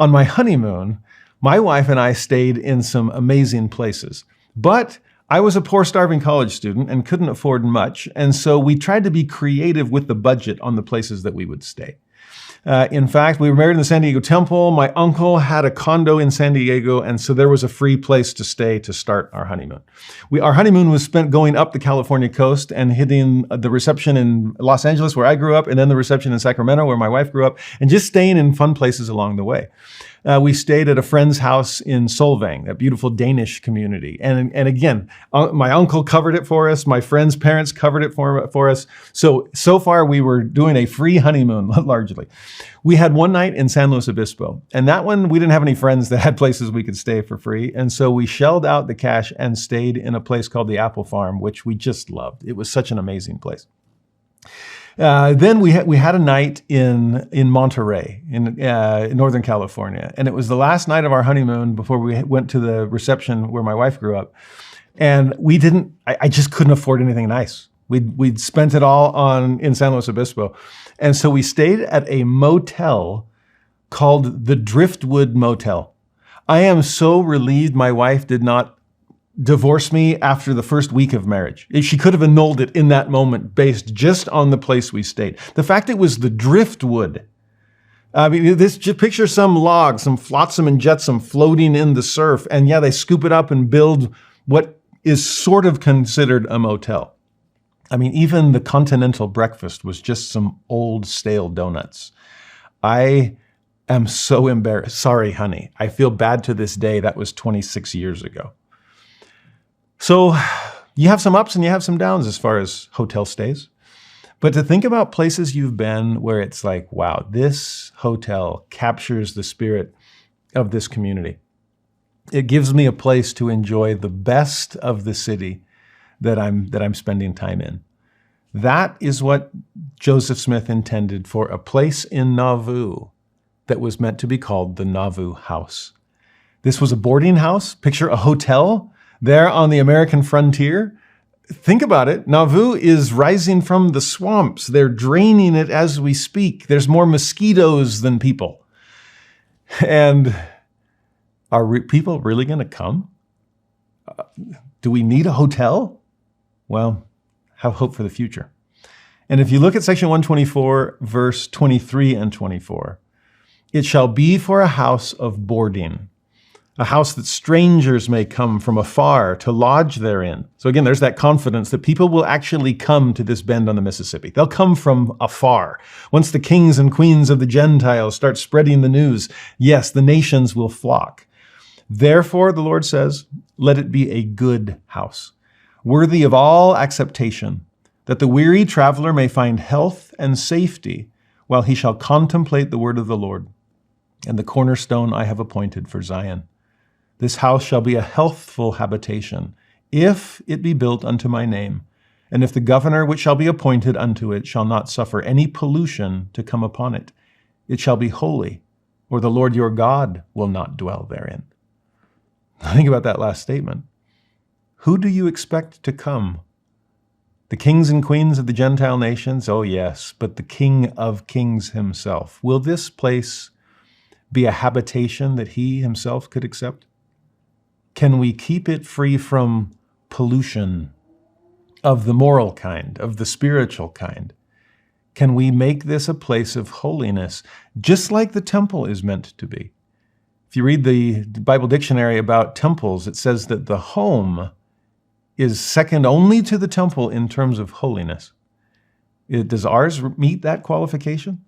On my honeymoon, my wife and I stayed in some amazing places, but I was a poor, starving college student and couldn't afford much, and so we tried to be creative with the budget on the places that we would stay. In fact, we were married in the San Diego Temple. My uncle had a condo in San Diego, and so there was a free place to stay to start our honeymoon. Our honeymoon was spent going up the California coast and hitting the reception in Los Angeles, where I grew up, and then the reception in Sacramento, where my wife grew up, and just staying in fun places along the way. We stayed at a friend's house in Solvang, that beautiful Danish community. And again, my uncle covered it for us. My friend's parents covered it for us. So far, we were doing a free honeymoon, largely. We had one night in San Luis Obispo. And that one, we didn't have any friends that had places we could stay for free. And so we shelled out the cash and stayed in a place called the Apple Farm, which we just loved. It was such an amazing place. Then we had a night in Monterey, in Northern California. And it was the last night of our honeymoon before we went to the reception where my wife grew up. And I just couldn't afford anything nice. We'd spent it all in San Luis Obispo. And so we stayed at a motel called the Driftwood Motel. I am so relieved my wife did not divorce me after the first week of marriage. She could have annulled it in that moment based just on the place we stayed. The fact it was the driftwood. I mean, just picture some logs, some flotsam and jetsam floating in the surf. And yeah, they scoop it up and build what is sort of considered a motel. I mean, even the continental breakfast was just some old stale donuts. I am so embarrassed. Sorry, honey. I feel bad to this day. That was 26 years ago. So you have some ups and you have some downs as far as hotel stays. But to think about places you've been where it's like, wow, this hotel captures the spirit of this community. It gives me a place to enjoy the best of the city that I'm spending time in. That is what Joseph Smith intended for a place in Nauvoo that was meant to be called the Nauvoo House. This was a boarding house. Picture a hotel there on the American frontier. Think about it. Nauvoo is rising from the swamps. They're draining it as we speak. There's more mosquitoes than people. And are people really going to come? Do we need a hotel? Well, have hope for the future. And if you look at section 124, verse 23 and 24, it shall be for a house of boarding, a house that strangers may come from afar to lodge therein. So again, there's that confidence that people will actually come to this bend on the Mississippi. They'll come from afar. Once the kings and queens of the Gentiles start spreading the news, yes, the nations will flock. Therefore, the Lord says, let it be a good house, worthy of all acceptation, that the weary traveler may find health and safety while he shall contemplate the word of the Lord and the cornerstone I have appointed for Zion. This house shall be a healthful habitation, if it be built unto my name, and if the governor which shall be appointed unto it shall not suffer any pollution to come upon it. It shall be holy, or the Lord your God will not dwell therein. Think about that last statement. Who do you expect to come? The kings and queens of the Gentile nations? Oh yes, but the King of Kings himself. Will this place be a habitation that he himself could accept? Can we keep it free from pollution of the moral kind, of the spiritual kind? Can we make this a place of holiness, just like the temple is meant to be? If you read the Bible dictionary about temples, it says that the home is second only to the temple in terms of holiness. Does ours meet that qualification?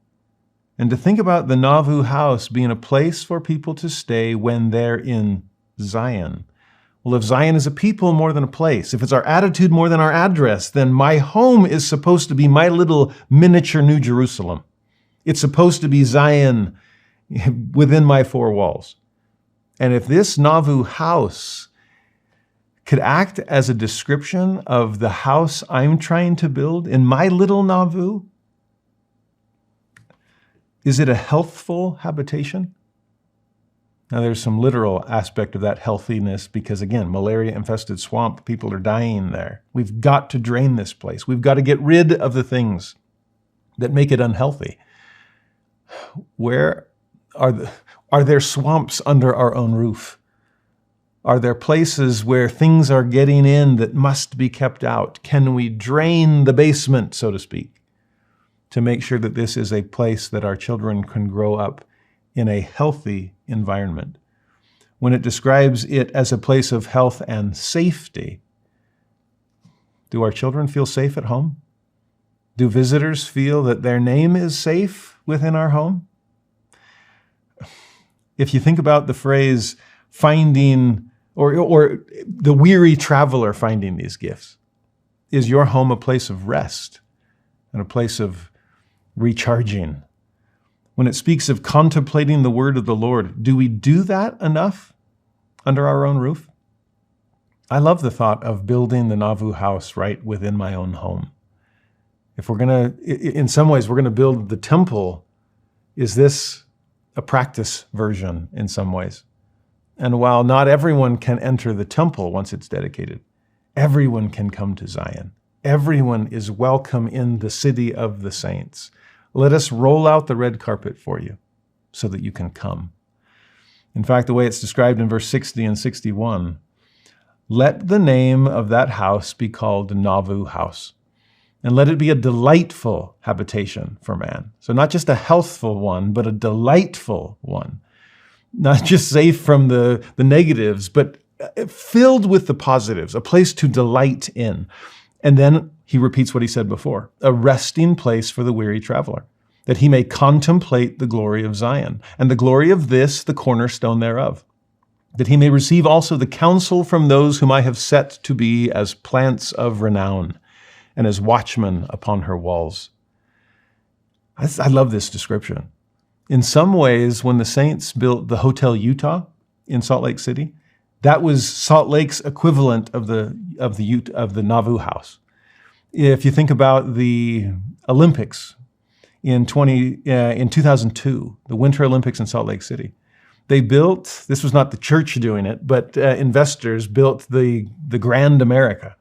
And to think about the Nauvoo house being a place for people to stay when they're in Zion. Well, if Zion is a people more than a place, if it's our attitude more than our address, then my home is supposed to be my little miniature New Jerusalem. It's supposed to be Zion within my four walls. And if this Nauvoo house could act as a description of the house I'm trying to build in my little Nauvoo, is it a healthful habitation? Now, there's some literal aspect of that healthiness because, again, malaria-infested swamp, people are dying there. We've got to drain this place. We've got to get rid of the things that make it unhealthy. Are Are there swamps under our own roof? Are there places where things are getting in that must be kept out? Can we drain the basement, so to speak, to make sure that this is a place that our children can grow up in a healthy environment? When it describes it as a place of health and safety, do our children feel safe at home? Do visitors feel that their name is safe within our home? If you think about the phrase finding, or the weary traveler finding these gifts, is your home a place of rest and a place of recharging? When it speaks of contemplating the word of the Lord, do we do that enough under our own roof? I love the thought of building the Nauvoo House right within my own home. If we're going to, in some ways, we're going to build the temple, is this a practice version in some ways? And while not everyone can enter the temple once it's dedicated, everyone can come to Zion. Everyone is welcome in the city of the saints. Let us roll out the red carpet for you so that you can come. In fact, the way it's described in verse 60 and 61, let the name of that house be called Nauvoo House, and let it be a delightful habitation for man. So not just a healthful one, but a delightful one. Not just safe from the negatives, but filled with the positives, a place to delight in. And then he repeats what he said before, a resting place for the weary traveler, that he may contemplate the glory of Zion, and the glory of this, the cornerstone thereof, that he may receive also the counsel from those whom I have set to be as plants of renown, and as watchmen upon her walls. I love this description. In some ways, when the saints built the Hotel Utah in Salt Lake City, that was Salt Lake's equivalent of the Nauvoo House. If you think about the Olympics in 2002, the Winter Olympics in Salt Lake City, they built, this was not the church doing it, but investors built the Grand America,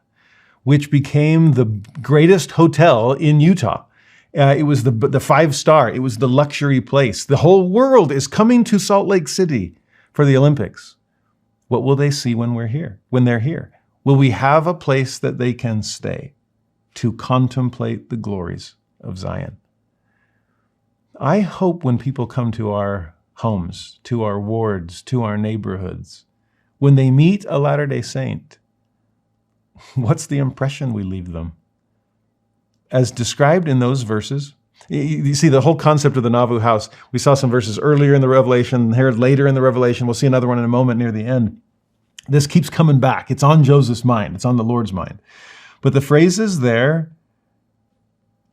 which became the greatest hotel in Utah. It was the 5-star. It was the luxury place. The whole world is coming to Salt Lake City for the Olympics. What will they see when we're here? When they're here? Will we have a place that they can stay to contemplate the glories of Zion? I hope when people come to our homes, to our wards, to our neighborhoods, when they meet a Latter-day Saint, what's the impression we leave them? As described in those verses, you see the whole concept of the Nauvoo House. We saw some verses earlier in the Revelation, here later in the Revelation. We'll see another one in a moment near the end. This keeps coming back. It's on Joseph's mind. It's on the Lord's mind. But the phrases there,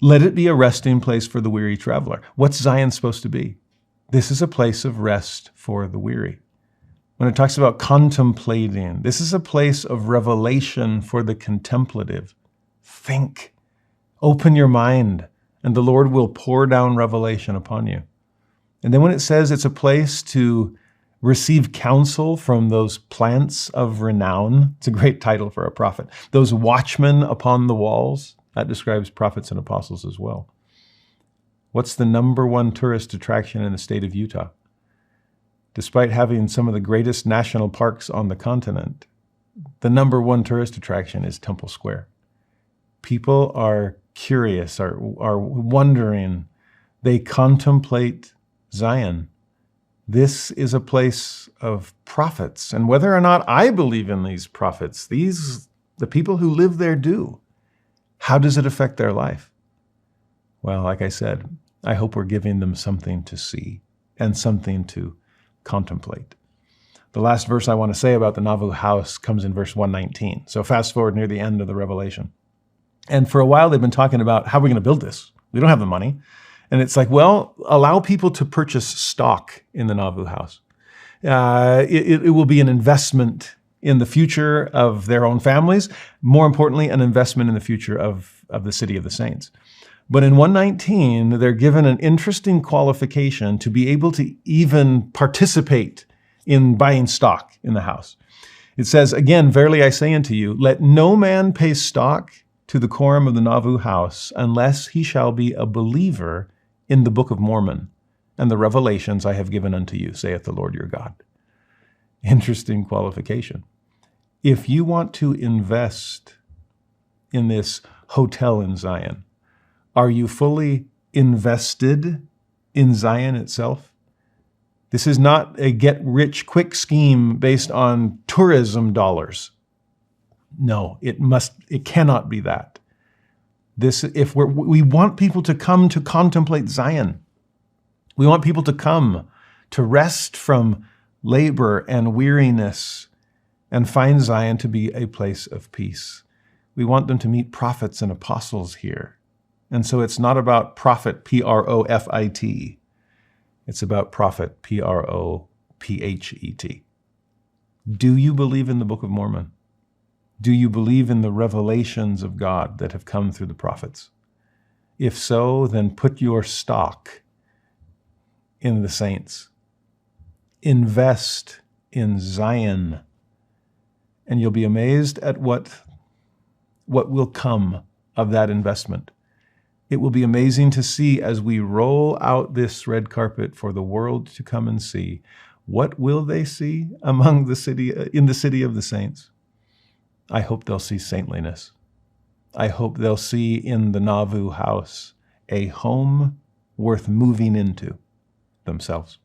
let it be a resting place for the weary traveler. What's Zion supposed to be? This is a place of rest for the weary. When it talks about contemplating, this is a place of revelation for the contemplative. Think, open your mind, and the Lord will pour down revelation upon you. And then when it says it's a place to receive counsel from those plants of renown, it's a great title for a prophet, those watchmen upon the walls, that describes prophets and apostles as well. What's the number one tourist attraction in the state of Utah? Despite having some of the greatest national parks on the continent, the number one tourist attraction is Temple Square. People are curious, are wondering. They contemplate Zion. This is a place of prophets. And whether or not I believe in these prophets, the people who live there do. How does it affect their life? Well, like I said, I hope we're giving them something to see and something to contemplate. The last verse I want to say about the Nauvoo House comes in verse 119. So fast forward near the end of the Revelation. And for a while, they've been talking about how we're going to build this. We don't have the money. And it's like, well, allow people to purchase stock in the Nauvoo House. It will be an investment in the future of their own families. More importantly, an investment in the future of the city of the saints. But in 119, they're given an interesting qualification to be able to even participate in buying stock in the house. It says, again, verily I say unto you, let no man pay stock to the quorum of the Nauvoo House unless he shall be a believer in the Book of Mormon and the revelations I have given unto you, saith the Lord your God. Interesting qualification. If you want to invest in this hotel in Zion, are you fully invested in Zion itself? This is not a get-rich-quick scheme based on tourism dollars. No, it cannot be that. If we want people to come to contemplate Zion, we want people to come to rest from labor and weariness and find Zion to be a place of peace. We want them to meet prophets and apostles here. And so it's not about prophet, P-R-O-F-I-T. It's about prophet, P-R-O-P-H-E-T. Do you believe in the Book of Mormon? Do you believe in the revelations of God that have come through the prophets? If so, then put your stock in the saints. Invest in Zion, and you'll be amazed at what will come of that investment. It will be amazing to see as we roll out this red carpet for the world to come and see. What will they see in the city of the saints? I hope they'll see saintliness. I hope they'll see in the Nauvoo House a home worth moving into themselves.